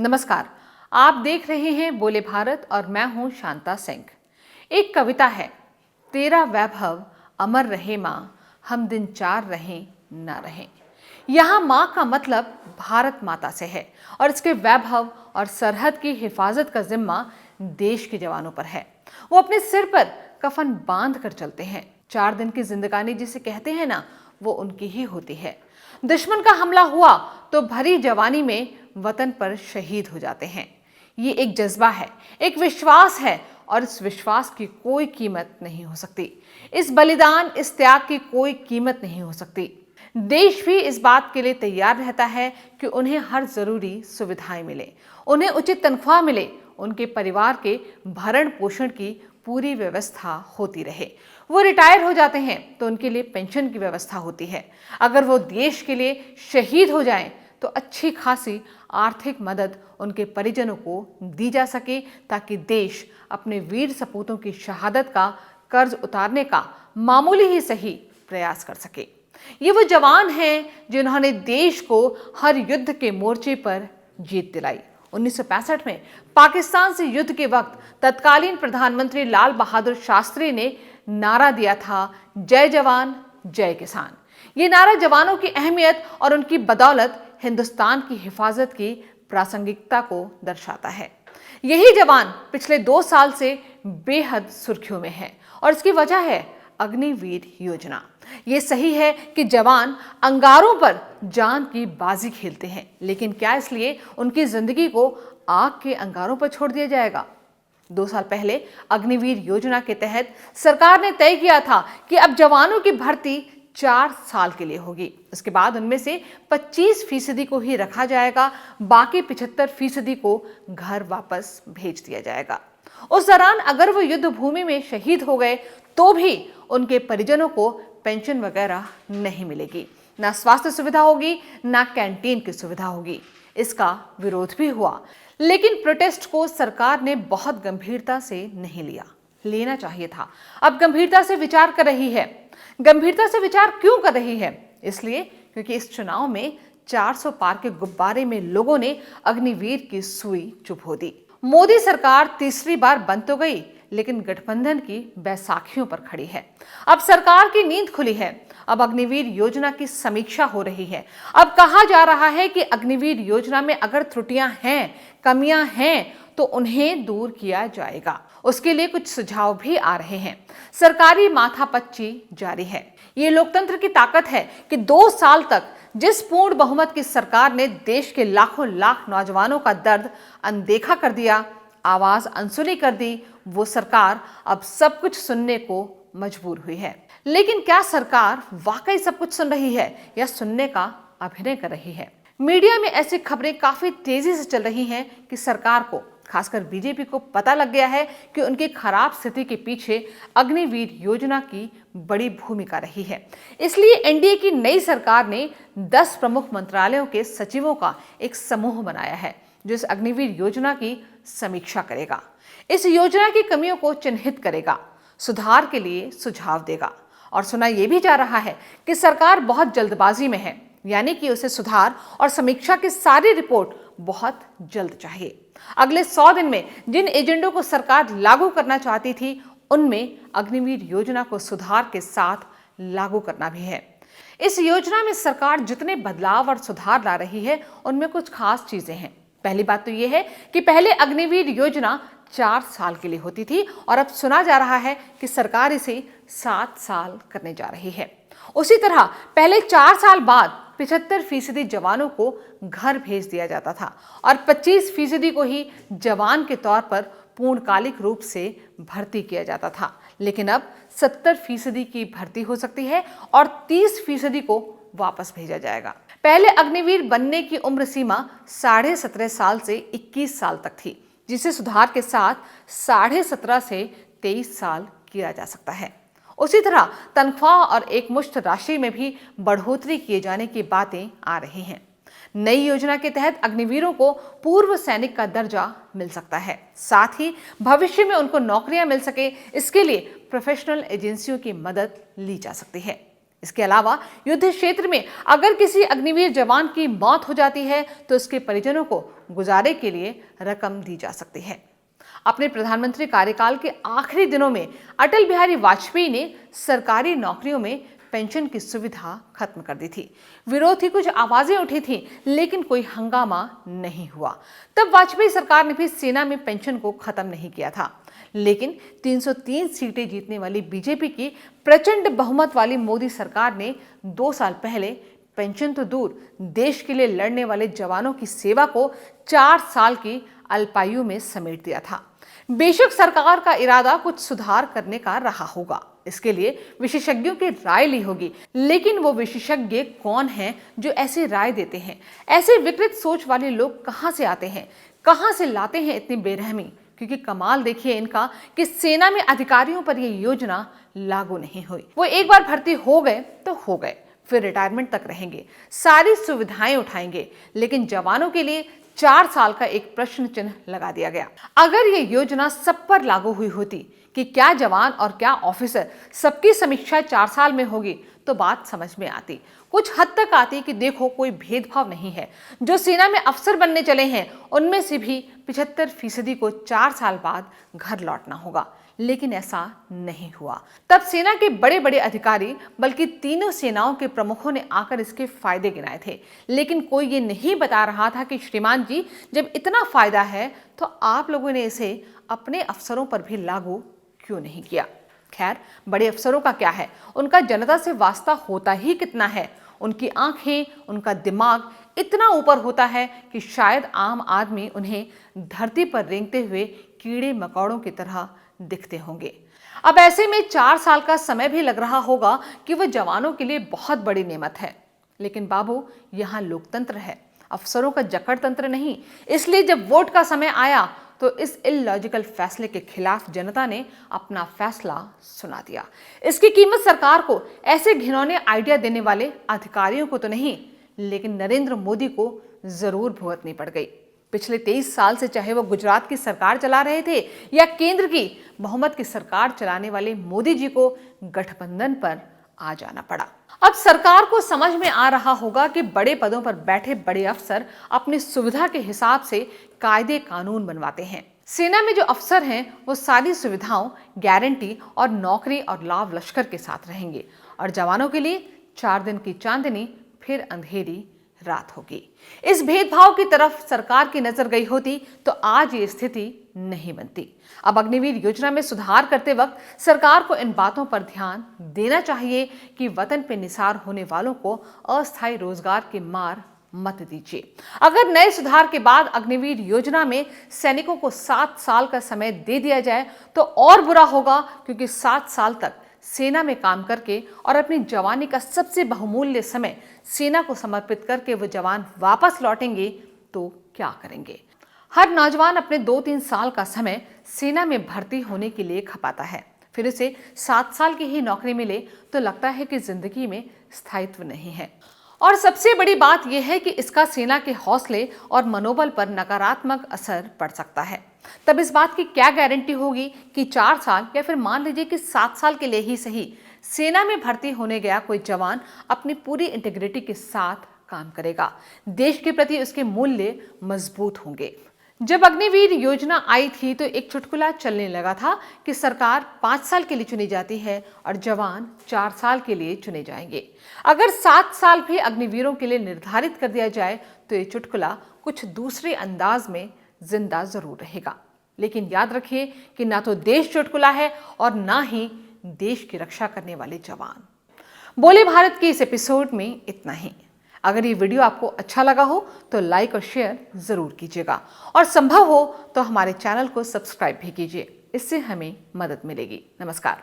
नमस्कार, आप देख रहे हैं बोले भारत और मैं हूं शांता सिंह। एक कविता है, तेरा वैभव अमर रहे माँ, हम दिन चार रहें ना रहें। यहाँ माँ का मतलब भारत माता से है और इसके वैभव और सरहद की हिफाजत का जिम्मा देश के जवानों पर है। वो अपने सिर पर कफन बांध कर चलते हैं। 4 दिन की जिंदगानी जिसे कहते हैं ना, वो उनकी ही होती है। दुश्मन का हमला हुआ तो भरी जवानी में वतन पर शहीद हो जाते हैं। ये एक जज्बा है, एक विश्वास है और इस विश्वास की कोई कीमत नहीं हो सकती। इस बलिदान, इस त्याग की कोई कीमत नहीं हो सकती। देश भी इस बात के लिए तैयार रहता है कि उन्हें हर जरूरी सुविधाएं मिले, उन्हें उचित तनख्वाह मिले, उनके परिवार के भरण पोषण की पूरी व्यवस्था होती रहे। वो रिटायर हो जाते हैं तो उनके लिए पेंशन की व्यवस्था होती है। अगर वो देश के लिए शहीद हो जाएं तो अच्छी खासी आर्थिक मदद उनके परिजनों को दी जा सके, ताकि देश अपने वीर सपूतों की शहादत का कर्ज उतारने का मामूली ही सही प्रयास कर सके। ये वो जवान हैं जिन्होंने देश को हर युद्ध के मोर्चे पर जीत दिलाई। 1965 में पाकिस्तान से युद्ध के वक्त तत्कालीन प्रधानमंत्री लाल बहादुर शास्त्री ने नारा दिया था, जय जवान जय किसान। ये नारा जवानों की अहमियत और उनकी बदौलत हिंदुस्तान की हिफाजत की प्रासंगिकता को दर्शाता है। यही जवान पिछले 2 साल से बेहद सुर्खियों में है और इसकी वजह है अग्निवीर योजना। ये सही है कि जवान अंगारों पर जान की बाजी खेलते हैं, लेकिन क्या इसलिए उनकी जिंदगी को आग के अंगारों पर छोड़ दिया जाएगा? 2 साल पहले अग्निवीर योजना के तहत सरकार ने तय किया था कि अब जवानों की भर्ती 4 साल के लिए होगी। उसके बाद उनमें से 25% को ही रखा जाएगा, बाकी 75% को घर वापस भेज दिया जाएगा। उस दौरान अगर वो युद्ध भूमि में शहीद हो गए तो भी उनके परिजनों को पेंशन वगैरह नहीं मिलेगी, ना स्वास्थ्य सुविधा होगी, ना कैंटीन की सुविधा होगी। इसका विरोध भी हुआ, लेकिन प्रोटेस्ट को सरकार ने बहुत गंभीरता से नहीं लिया। लेना चाहिए था। अब गंभीरता से विचार कर रही है। गंभीरता से विचार क्यों कर रही है? इसलिए क्योंकि इस चुनाव में 400 पार के गुब्बारे में लोगों ने अग्निवीर की सुई चुभो दी। मोदी सरकार तीसरी बार बन तो गई, लेकिन गठबंधन की बैसाखियों पर खड़ी है। अब सरकार की नींद खुली है। अब अग्निवीर योजना की समीक्षा हो रही है। अब कहा जा रहा है कि अग्निवीर योजना में अगर त्रुटियां हैं, कमियां हैं, तो उन्हें दूर किया जाएगा। उसके लिए कुछ सुझाव भी आ रहे हैं। सरकारी माथापच्ची जारी है। ये लोकतंत्र की ताकत है कि 2 साल तक जिस पूर्ण बहुमत की सरकार ने देश के लाखों लाख नौजवानों का दर्द अनदेखा कर दिया, आवाज अनसुनी कर दी, वो सरकार अब सब कुछ सुनने को मजबूर हुई है। लेकिन क्या सरकार वाकई सब कुछ सुन रही है या सुनने का अभिनय कर रही है? मीडिया में ऐसी खबरें काफी तेजी से चल रही हैं कि सरकार को, खासकर बीजेपी को, पता लग गया है कि उनकी खराब स्थिति के पीछे अग्निवीर योजना की बड़ी भूमिका रही है। इसलिए एनडीए की नई सरकार ने 10 प्रमुख मंत्रालयों के सचिवों का एक समूह बनाया है जो इस अग्निवीर योजना की समीक्षा करेगा, इस योजना की कमियों को चिन्हित करेगा, सुधार के लिए सुझाव देगा। और सुना यह भी जा रहा है कि सरकार बहुत जल्दबाजी में है, यानी कि उसे सुधार और समीक्षा की सारी रिपोर्ट बहुत जल्द चाहिए। अगले 100 दिन में जिन एजेंडों को सरकार लागू करना चाहती थी, उनमें अग्निवीर योजना को सुधार के साथ लागू करना भी है। इस योजना में सरकार जितने बदलाव और सुधार ला रही है, उनमें कुछ खास चीजें हैं। पहली बात तो यह है कि पहले अग्निवीर योजना 4 साल के लिए होती थी और अब सुना जा रहा है कि सरकार इसे 7 साल करने जा रही है। उसी तरह पहले 4 साल बाद 75% जवानों को घर भेज दिया जाता था और 25% को ही जवान के तौर पर पूर्णकालिक रूप से भर्ती किया जाता था। लेकिन अब 70% की भर्ती हो सकती है और 30% को वापस भेजा जाएगा। पहले अग्निवीर बनने की उम्र सीमा 17.5 साल से 21 साल तक थी, जिसे सुधार के साथ 17.5 से 23 साल किया जा सकता है। उसी तरह तनख्वाह और एकमुश्त राशि में भी बढ़ोतरी किए जाने की बातें आ रही हैं। नई योजना के तहत अग्निवीरों को पूर्व सैनिक का दर्जा मिल सकता है। साथ ही भविष्य में उनको नौकरियां मिल सके, इसके लिए प्रोफेशनल एजेंसियों की मदद ली जा सकती है। इसके अलावा युद्ध क्षेत्र में अगर किसी अग्निवीर जवान की मौत हो जाती है तो उसके परिजनों को गुजारे के लिए रकम दी जा सकती है। अपने प्रधानमंत्री कार्यकाल के आखिरी दिनों में अटल बिहारी वाजपेयी ने सरकारी नौकरियों में पेंशन की सुविधा खत्म कर दी थी। विरोध की कुछ आवाजें उठी थी, लेकिन कोई हंगामा नहीं हुआ। तब वाजपेयी सरकार ने भी सेना में पेंशन को खत्म नहीं किया था। लेकिन 303 सीटें जीतने वाली बीजेपी की प्रचंड बहुमत वाली मोदी सरकार ने 2 साल पहले पेंशन तो दूर, देश के लिए लड़ने वाले जवानों की सेवा को 4 साल की अल्पायु में समेट दिया था। बेशक सरकार का इरादा कुछ सुधार करने का रहा होगा, इसके लिए विशेषज्ञों की राय ली होगी, लेकिन वो विशेषज्ञ कौन हैं जो ऐसी राय देते हैं? ऐसे विकृत सोच वाले लोग कहां से आते हैं, कहां से लाते हैं इतनी बेरहमी? क्योंकि कमाल देखिए इनका कि सेना में अधिकारियों पर यह योजना लागू नहीं हुई। वो एक बार भर्ती हो गए तो हो गए, फिर रिटायरमेंट तक रहेंगे, सारी सुविधाएं उठाएंगे, लेकिन जवानों के लिए 4 साल का एक प्रश्न चिन्ह लगा दिया गया। अगर ये योजना सब पर लागू हुई होती कि क्या जवान और क्या ऑफिसर सबकी समीक्षा 4 साल में होगी, तो बात समझ में आती, कुछ हद तक आती कि देखो कोई भेदभाव नहीं है। जो सेना में अफसर बनने चले हैं उनमें से भी 75% को 4 साल बाद घर लौटना होगा, लेकिन ऐसा नहीं हुआ। तब सेना के बड़े बड़े अधिकारी, बल्कि तीनों सेनाओं के प्रमुखों ने आकर इसके फायदे गिनाए थे, लेकिन कोई ये नहीं बता रहा था कि श्रीमान जी, जब इतना फायदा है तो आप लोगों ने इसे अपने अफसरों पर भी लागू क्यों नहीं किया? खैर, बड़े अफसरों का क्या है, उनका जनता से वास्ता होता ही कितना है। उनकी आंखें, उनका दिमाग इतना ऊपर होता है कि शायद आम आदमी उन्हें धरती पर रेंगते हुए कीड़े मकोड़ों की तरह दिखते होंगे। अब ऐसे में 4 साल का समय भी लग रहा होगा कि वह जवानों के लिए बहुत बड़ी नेमत है। लेकिन बाबू, यहाँ लोकतंत्र है, अफसरों का जकड़ तंत्र नहीं। इसलिए जब वोट का समय आया तो इस इलॉजिकल फैसले के खिलाफ जनता ने अपना फैसला सुना दिया। इसकी कीमत सरकार को, ऐसे घिनौने आइडिया देने वाले अधिकारियों को तो नहीं, लेकिन नरेंद्र मोदी को जरूर भुगतनी पड़ गई। पिछले 23 साल से चाहे वो गुजरात की सरकार चला रहे थे या केंद्र की बहुमत की सरकार चलाने वाले मोदी जी को गठबंधन पर आ जाना पड़ा। अब सरकार को समझ में आ रहा होगा कि बड़े पदों पर बैठे बड़े अफसर अपनी सुविधा के हिसाब से कायदे कानून बनवाते हैं। सेना में जो अफसर हैं वो सारी सुविधाओं, गारंटी और नौकरी और लाभ लश्कर के साथ रहेंगे, और जवानों के लिए 4 दिन की चांदनी, फिर अंधेरी रात होगी। इस भेदभाव की तरफ सरकार की नजर गई होती तो आज ये स्थिति नहीं बनती। अब अग्निवीर योजना में सुधार करते वक्त सरकार को इन बातों पर ध्यान देना चाहिए कि वतन पे निसार होने वालों को अस्थायी रोजगार की मार मत दीजिए। अगर नए सुधार के बाद अग्निवीर योजना में सैनिकों को 7 साल का समय दे दिया जाए तो और बुरा होगा, क्योंकि 7 साल तक सेना में काम करके और अपनी जवानी का सबसे बहुमूल्य समय सेना को समर्पित करके वो जवान वापस लौटेंगे तो क्या करेंगे? हर नौजवान अपने 2-3 साल का समय सेना में भर्ती होने के लिए खपाता है, फिर उसे 7 साल की ही नौकरी मिले तो लगता है कि जिंदगी में स्थायित्व नहीं है। और सबसे बड़ी बात यह है कि इसका सेना के हौसले और मनोबल पर नकारात्मक असर पड़ सकता है। तब इस बात की क्या गारंटी होगी कि 4 साल या फिर मान लीजिए कि 7 साल के लिए ही सही, सेना में भर्ती होने गया कोई जवान अपनी पूरी इंटीग्रिटी के साथ काम करेगा, देश के प्रति उसके मूल्य मजबूत होंगे। जब अग्निवीर योजना आई थी तो एक चुटकुला चलने लगा था कि सरकार 5 साल के लिए चुनी जाती है और जवान 4 साल के लिए चुने जाएंगे। अगर 7 साल भी अग्निवीरों के लिए निर्धारित कर दिया जाए तो ये चुटकुला कुछ दूसरे अंदाज में जिंदा जरूर रहेगा। लेकिन याद रखिए कि ना तो देश चुटकुला है और ना ही देश की रक्षा करने वाले जवान। बोले भारत के इस एपिसोड में इतना ही। अगर ये वीडियो आपको अच्छा लगा हो तो लाइक और शेयर जरूर कीजिएगा, और संभव हो तो हमारे चैनल को सब्सक्राइब भी कीजिए, इससे हमें मदद मिलेगी। नमस्कार।